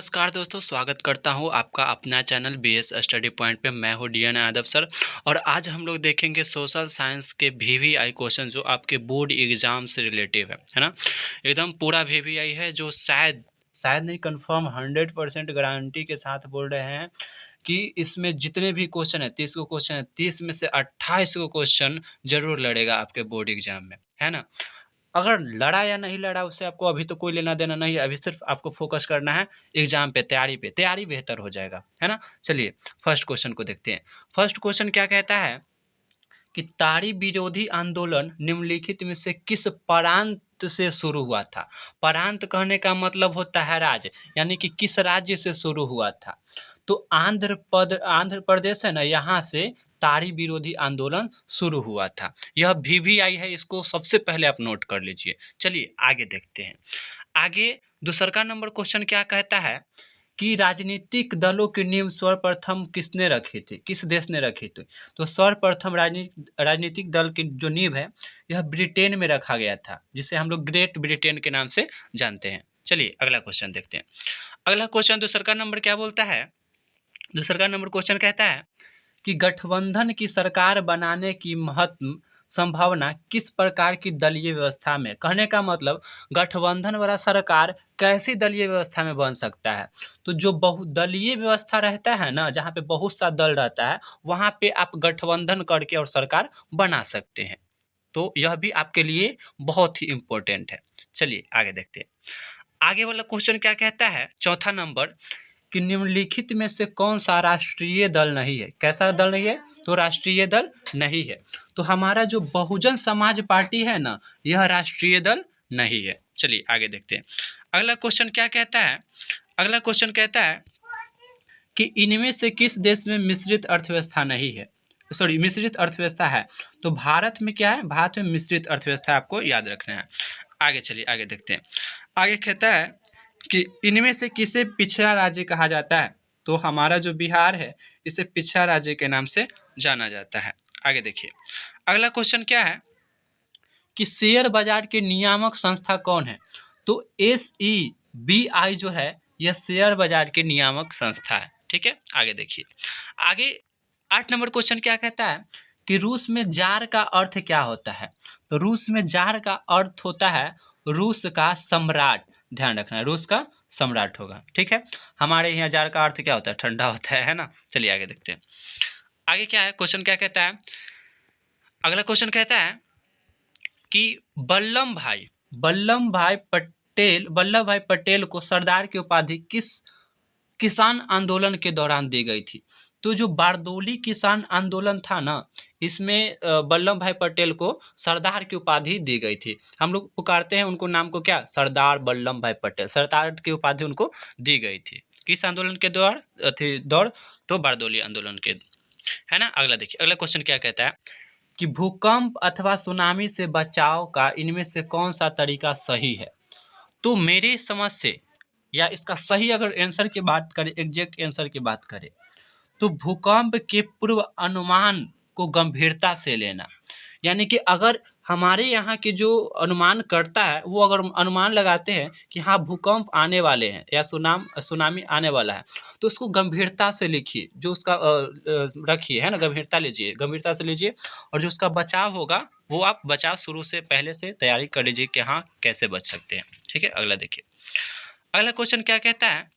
नमस्कार दोस्तों, स्वागत करता हूं आपका अपना चैनल बीएस स्टडी पॉइंट पे। मैं हूं डीएन यादव सर। और आज हम लोग देखेंगे सोशल साइंस के वीवीआई क्वेश्चन जो आपके बोर्ड एग्जाम से रिलेटिव है ना। एकदम पूरा वीवीआई है जो शायद नहीं, कंफर्म 100% गारंटी के साथ बोल रहे हैं कि इसमें जितने भी क्वेश्चन है 30 को क्वेश्चन है, 30 में से 28 को क्वेश्चन जरूर लड़ेगा आपके बोर्ड एग्जाम में, है ना। अगर लड़ा या नहीं लड़ा उससे आपको अभी तो कोई लेना देना नहीं है। अभी सिर्फ आपको फोकस करना है एग्जाम पे, तैयारी बेहतर हो जाएगा, है ना। चलिए फर्स्ट क्वेश्चन को देखते हैं। फर्स्ट क्वेश्चन क्या कहता है कि ताड़ी विरोधी आंदोलन निम्नलिखित में से किस प्रांत से शुरू हुआ था। प्रांत कहने का मतलब होता है राज्य, यानी कि किस राज्य से शुरू हुआ था। तो आंध्र प्रदेश है ना, यहाँ से ताड़ी विरोधी आंदोलन शुरू हुआ था। यह वीवीआई है, इसको सबसे पहले आप नोट कर लीजिए। चलिए आगे देखते हैं। आगे दूसरा नंबर क्वेश्चन क्या कहता है कि राजनीतिक दलों की नींव सर्वप्रथम किसने रखी थी, किस देश ने रखी थी। तो सर्वप्रथम राजनीतिक दल की जो नींव है यह ब्रिटेन में रखा गया था, जिसे हम लोग ग्रेट ब्रिटेन के नाम से जानते हैं। चलिए अगला क्वेश्चन देखते हैं। अगला क्वेश्चन दूसरा नंबर क्या बोलता है। दूसरा नंबर क्वेश्चन कहता है कि गठबंधन की सरकार बनाने की महत्व संभावना किस प्रकार की दलीय व्यवस्था में। कहने का मतलब गठबंधन वाला सरकार कैसी दलीय व्यवस्था में बन सकता है। तो जो बहुदलीय व्यवस्था रहता है ना, जहाँ पे बहुत सा दल रहता है, वहाँ पे आप गठबंधन करके और सरकार बना सकते हैं। तो यह भी आपके लिए बहुत ही इम्पोर्टेंट है। चलिए आगे देखते हैं। आगे वाला क्वेश्चन क्या कहता है, चौथा नंबर, कि निम्नलिखित में से कौन सा राष्ट्रीय दल नहीं है। कैसा दल नहीं है, तो राष्ट्रीय दल नहीं है। तो हमारा जो बहुजन समाज पार्टी है ना, यह राष्ट्रीय दल नहीं है। चलिए आगे देखते हैं। अगला क्वेश्चन क्या कहता है। अगला क्वेश्चन कहता है कि इनमें से किस देश में मिश्रित अर्थव्यवस्था नहीं है, मिश्रित अर्थव्यवस्था है। तो भारत में क्या है, भारत में मिश्रित अर्थव्यवस्था आपको याद रखना है। आगे चलिए आगे देखते हैं। आगे कहता है कि इनमें से किसे पिछड़ा राज्य कहा जाता है। तो हमारा जो बिहार है इसे पिछड़ा राज्य के नाम से जाना जाता है। आगे देखिए। अगला क्वेश्चन क्या है कि शेयर बाजार के नियामक संस्था कौन है। तो SEBI जो है यह शेयर बाजार के नियामक संस्था है। ठीक है, आगे देखिए। आगे 8 नंबर क्वेश्चन क्या कहता है कि रूस में जार का अर्थ क्या होता है। तो रूस में जार का अर्थ होता है रूस का सम्राट। ध्यान रखना है, रूस का सम्राट होगा। ठीक है, हमारे यहाँ जार का अर्थ क्या होता है, ठंडा होता है ना। चलिए आगे देखते हैं। आगे क्या है, क्वेश्चन क्या कहता है। अगला क्वेश्चन कहता है कि वल्लभ भाई पटेल को सरदार की उपाधि किस किसान आंदोलन के दौरान दी गई थी। तो जो बारदोली किसान आंदोलन था ना, इसमें वल्लभ भाई पटेल को सरदार की उपाधि दी गई थी। हम लोग पुकारते हैं उनको नाम को क्या, सरदार वल्लभ भाई पटेल। सरदार की उपाधि उनको दी गई थी किस आंदोलन के दौर, तो बारदोली आंदोलन के, है ना। अगला देखिए। अगला क्वेश्चन क्या कहता है कि भूकंप अथवा सुनामी से बचाव का इनमें से कौन सा तरीका सही है। तो मेरे समझ से, या इसका सही अगर आंसर की बात करें, एग्जैक्ट आंसर की बात करें, तो भूकंप के पूर्व अनुमान को गंभीरता से लेना। यानी कि अगर हमारे यहाँ के जो अनुमान करता है वो अगर अनुमान लगाते हैं कि हाँ भूकंप आने वाले हैं या सुनामी आने वाला है, तो उसको गंभीरता से लिखिए। जो उसका रखिए, है ना, गंभीरता से लीजिए। और जो उसका बचाव होगा वो आप बचाव शुरू से पहले से तैयारी कर लीजिए कि हाँ कैसे बच सकते हैं। ठीक है, अगला देखिए। अगला क्वेश्चन क्या कहता है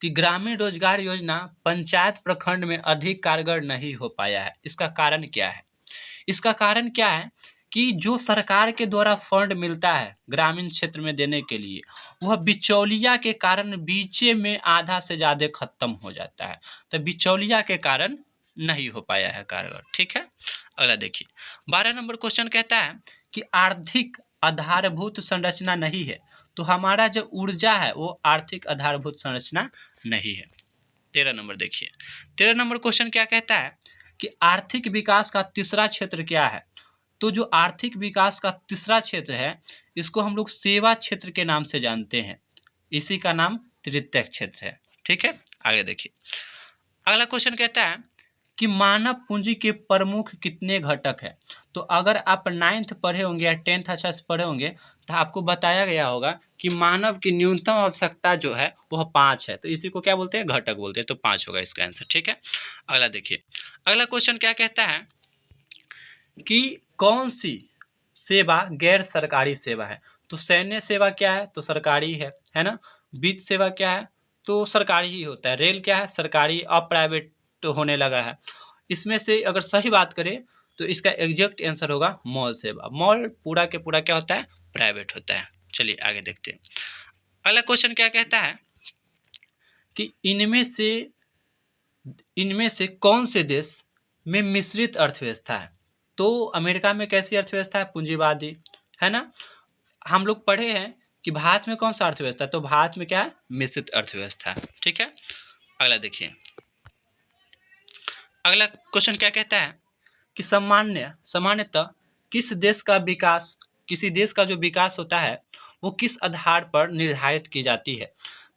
कि ग्रामीण रोजगार योजना पंचायत प्रखंड में अधिक कारगर नहीं हो पाया है। इसका कारण क्या है। इसका कारण क्या है कि जो सरकार के द्वारा फंड मिलता है ग्रामीण क्षेत्र में देने के लिए, वह बिचौलिया के कारण बीचे में आधा से ज़्यादा खत्म हो जाता है। तो बिचौलिया के कारण नहीं हो पाया है कारगर। ठीक है, अगला देखिए। 12 नंबर क्वेश्चन कहता है कि आर्थिक आधारभूत संरचना नहीं है। तो हमारा जो ऊर्जा है वो आर्थिक आधारभूत संरचना नहीं है। 13 नंबर देखिए। 13 नंबर क्वेश्चन क्या कहता है कि आर्थिक विकास का तीसरा क्षेत्र क्या है। तो जो आर्थिक विकास का तीसरा क्षेत्र है इसको हम लोग सेवा क्षेत्र के नाम से जानते हैं। इसी का नाम तृतीय क्षेत्र है। ठीक है, आगे देखिए। अगला क्वेश्चन कहता है कि मानव पूंजी के प्रमुख कितने घटक है। तो अगर आप 9th पढ़े होंगे या 10th अच्छा से पढ़े होंगे तो आपको बताया गया होगा कि मानव की न्यूनतम आवश्यकता जो है वह 5 है, तो इसी को क्या बोलते हैं, घटक बोलते हैं, तो 5 होगा इसका आंसर। ठीक है, अगला देखिए, अगला क्वेश्चन क्या कहता है कि कौन सी सेवा गैर सरकारी सेवा है। तो सैन्य सेवा क्या है, तो सरकारी है ना। वित्त सेवा क्या है, तो सरकारी ही होता है। रेल क्या है, सरकारी, अब प्राइवेट तो होने लगा है। इसमें से अगर सही बात करें तो इसका एग्जैक्ट आंसर होगा मॉल सेवा। मॉल पूरा के पूरा क्या होता है, प्राइवेट होता है। चलिए आगे देखते हैं। अगला क्वेश्चन क्या कहता है कि इनमें से कौन से देश में मिश्रित अर्थव्यवस्था है। तो अमेरिका में कैसी अर्थव्यवस्था है, पूंजीवादी, है ना। हम लोग पढ़े हैं कि भारत में कौन सा अर्थव्यवस्था है, तो भारत में क्या है, मिश्रित अर्थव्यवस्था है। ठीक है, अगला देखिए, अगला क्वेश्चन क्या कहता है कि सामान्यतः किसी देश का जो विकास होता है वो किस आधार पर निर्धारित की जाती है।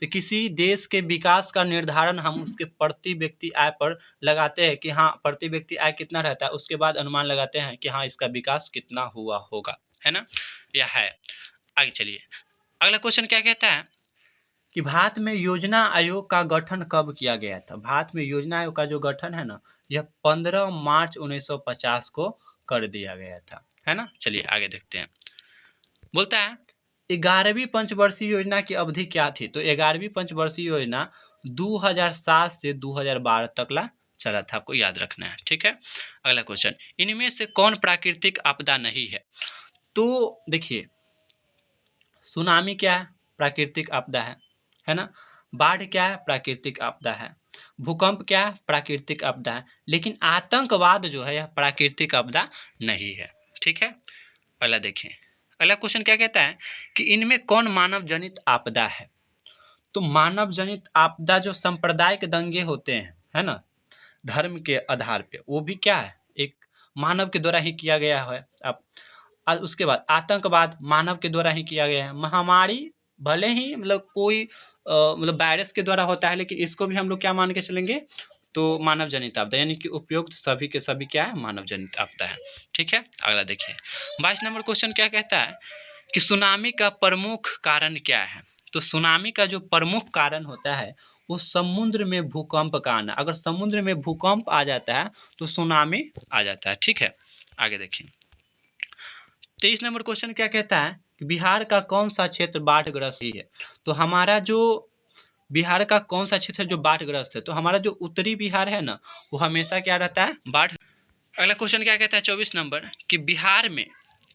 तो किसी देश के विकास का निर्धारण हम उसके प्रति व्यक्ति आय पर लगाते हैं कि हाँ प्रति व्यक्ति आय कितना रहता है, उसके बाद अनुमान लगाते हैं कि हाँ इसका विकास कितना हुआ होगा, है ना, या है। आगे चलिए, अगला क्वेश्चन क्या कहता है कि भारत में योजना आयोग का गठन कब किया गया था। भारत में योजना आयोग का जो गठन है ना, यह 15 मार्च 1950 को कर दिया गया था, है ना। चलिए आगे देखते हैं। बोलता है 11वीं पंचवर्षीय योजना की अवधि क्या थी। तो 11वीं पंचवर्षीय योजना 2007 से 2012 तक ला चला था, आपको याद रखना है। ठीक है, अगला क्वेश्चन, इनमें से कौन प्राकृतिक आपदा नहीं है। तो देखिए, सुनामी क्या है, प्राकृतिक आपदा है ना। बाढ़ क्या है, प्राकृतिक आपदा है। भूकंप क्या है, प्राकृतिक आपदा है। लेकिन आतंकवाद जो है यह प्राकृतिक आपदा नहीं है। ठीक है, अगला देखिए, अगला क्वेश्चन क्या कहता है कि इनमें कौन मानव जनित आपदा है। तो मानव जनित आपदा जो सांप्रदायिक दंगे होते हैं, है ना, धर्म के आधार पे, वो भी क्या है, एक मानव के द्वारा ही किया गया है। अब और उसके बाद आतंकवाद मानव के द्वारा ही किया गया है। महामारी भले ही मतलब कोई मतलब वायरस के द्वारा होता है, लेकिन इसको भी हम लोग क्या मान के चलेंगे, तो मानव जनित आपदा, यानी कि उपयुक्त सभी के सभी क्या है, मानव जनित आपदा है। ठीक है, अगला देखिए, 22 नंबर क्वेश्चन क्या कहता है कि सुनामी का प्रमुख कारण क्या है। तो सुनामी का जो प्रमुख कारण होता है वो समुद्र में भूकंप का आना। अगर समुद्र में भूकंप आ जाता है तो सुनामी आ जाता है। ठीक है, आगे देखिए, 23 नंबर क्वेश्चन क्या कहता है कि बिहार का कौन सा क्षेत्र बाढ़ग्रस्त ही है। तो हमारा जो बिहार का कौन सा क्षेत्र जो बाढ़ग्रस्त है, तो हमारा जो उत्तरी बिहार है ना, वो हमेशा क्या रहता है, बाढ़। अगला क्वेश्चन क्या कहता है 24 नंबर कि बिहार में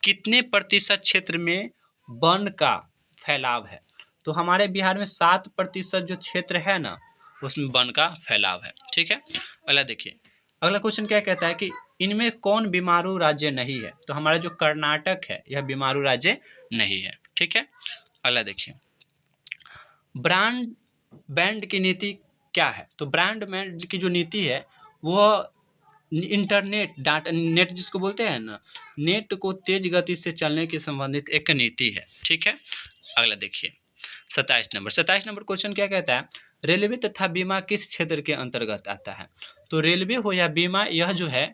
कितने प्रतिशत क्षेत्र में वन का फैलाव है। तो हमारे बिहार में 7% जो क्षेत्र है ना, उसमें वन का फैलाव है। ठीक है, अगला देखिए, अगला क्वेश्चन क्या कहता है कि इनमें कौन बीमारू राज्य नहीं है। तो हमारा जो कर्नाटक है यह बीमारू राज्य नहीं है। ठीक है, अगला देखिए, ब्रांड की नीति क्या है। तो ब्रांड की जो नीति है वह इंटरनेट डाटा नेट जिसको बोलते हैं ना, नेट को तेज गति से चलने के संबंधित एक नीति है। ठीक है, अगला देखिए 27 नंबर क्वेश्चन क्या कहता है, रेलवे तथा बीमा किस क्षेत्र के अंतर्गत आता है। तो रेलवे हो या बीमा, यह जो है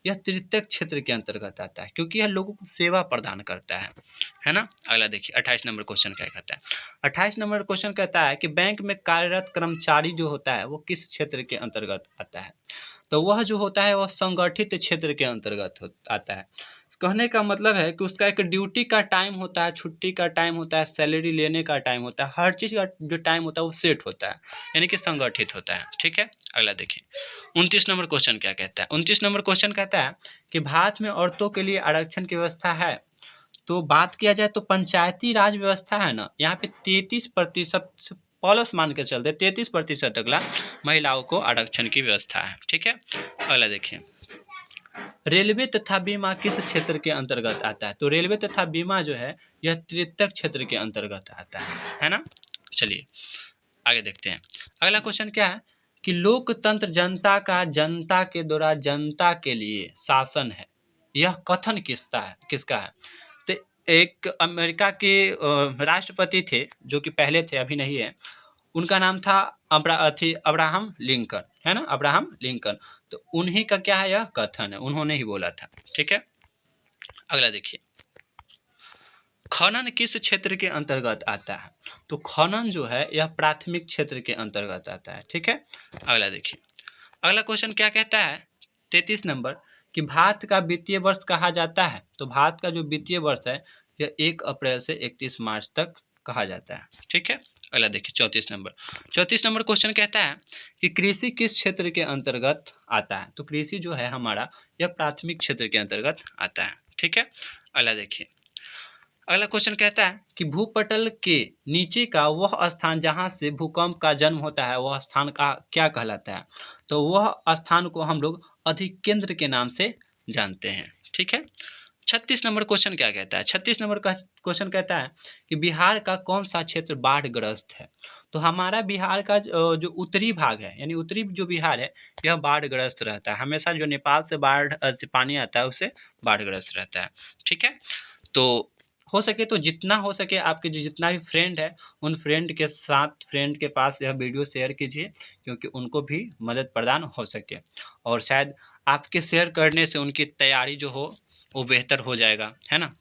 यह तृतीयक क्षेत्र के अंतर्गत आता है, क्योंकि यह लोगों को सेवा प्रदान करता है ना। अगला देखिए 28 नंबर क्वेश्चन क्या कहता है। 28 नंबर क्वेश्चन कहता है कि बैंक में कार्यरत कर्मचारी जो होता है वो किस क्षेत्र के अंतर्गत आता है। तो वह जो होता है वह संगठित क्षेत्र के अंतर्गत आता है। कहने का मतलब है कि उसका एक ड्यूटी का टाइम होता है, छुट्टी का टाइम होता है, सैलरी लेने का टाइम होता है, हर चीज़ का जो टाइम होता है वो सेट होता है, यानी कि संगठित होता है। ठीक है, अगला देखिए 29 नंबर क्वेश्चन क्या कहता है। 29 नंबर क्वेश्चन कहता है कि भारत में औरतों के लिए आरक्षण की व्यवस्था है। तो बात किया जाए तो पंचायती राज व्यवस्था है ना, यहाँ पे 33% प्लस मान के चलते 33% तक महिलाओं को आरक्षण की व्यवस्था है। ठीक है, अगला देखिए, रेलवे तथा बीमा किस क्षेत्र के अंतर्गत आता है। तो रेलवे तथा बीमा जो है यह तृतीयक क्षेत्र के अंतर्गत आता है ना। चलिए आगे देखते हैं, अगला क्वेश्चन क्या है कि लोकतंत्र जनता का जनता के द्वारा जनता के लिए शासन है, यह कथन किसका है। तो एक अमेरिका के राष्ट्रपति थे जो कि पहले थे, अभी नहीं है, उनका नाम था अब्राहम लिंकन, है ना, अब्राहम लिंकन। तो उन्हीं का क्या है, यह कथन है, उन्होंने ही बोला था। ठीक है, अगला देखिए, खनन किस क्षेत्र के अंतर्गत आता है? तो खनन जो है यह प्राथमिक क्षेत्र के अंतर्गत आता है। ठीक है, अगला देखिए, अगला क्वेश्चन क्या कहता है 33 नंबर कि भारत का वित्तीय वर्ष कहा जाता है। तो भारत का जो वित्तीय वर्ष है यह 1 अप्रैल से 31 मार्च तक कहा जाता है। ठीक है, अगला देखिए 34 नंबर क्वेश्चन कहता है कि कृषि किस क्षेत्र के अंतर्गत आता है। तो कृषि जो है हमारा यह प्राथमिक क्षेत्र के अंतर्गत आता है। ठीक है, अगला देखिए, अगला क्वेश्चन कहता है कि भूपटल के नीचे का वह स्थान जहां से भूकंप का जन्म होता है वह स्थान का क्या कहलाता है। तो वह स्थान को हम लोग अधिकेंद्र के नाम से जानते हैं। ठीक है, 36 नंबर क्वेश्चन क्या कहता है? 36 नंबर का क्वेश्चन कहता है कि बिहार का कौन सा क्षेत्र बाढ़ग्रस्त है। तो हमारा बिहार का जो उत्तरी भाग है यानी उत्तरी जो बिहार है यह बाढ़ग्रस्त रहता है। हमेशा जो नेपाल से बाढ़ से पानी आता है उससे बाढ़ग्रस्त रहता है। ठीक है, तो हो सके तो जितना हो सके आपके जो जितना भी फ्रेंड है उन फ्रेंड के साथ फ्रेंड के पास यह वीडियो शेयर कीजिए क्योंकि उनको भी मदद प्रदान हो सके और शायद आपके शेयर करने से उनकी तैयारी जो हो वो बेहतर हो जाएगा, है ना।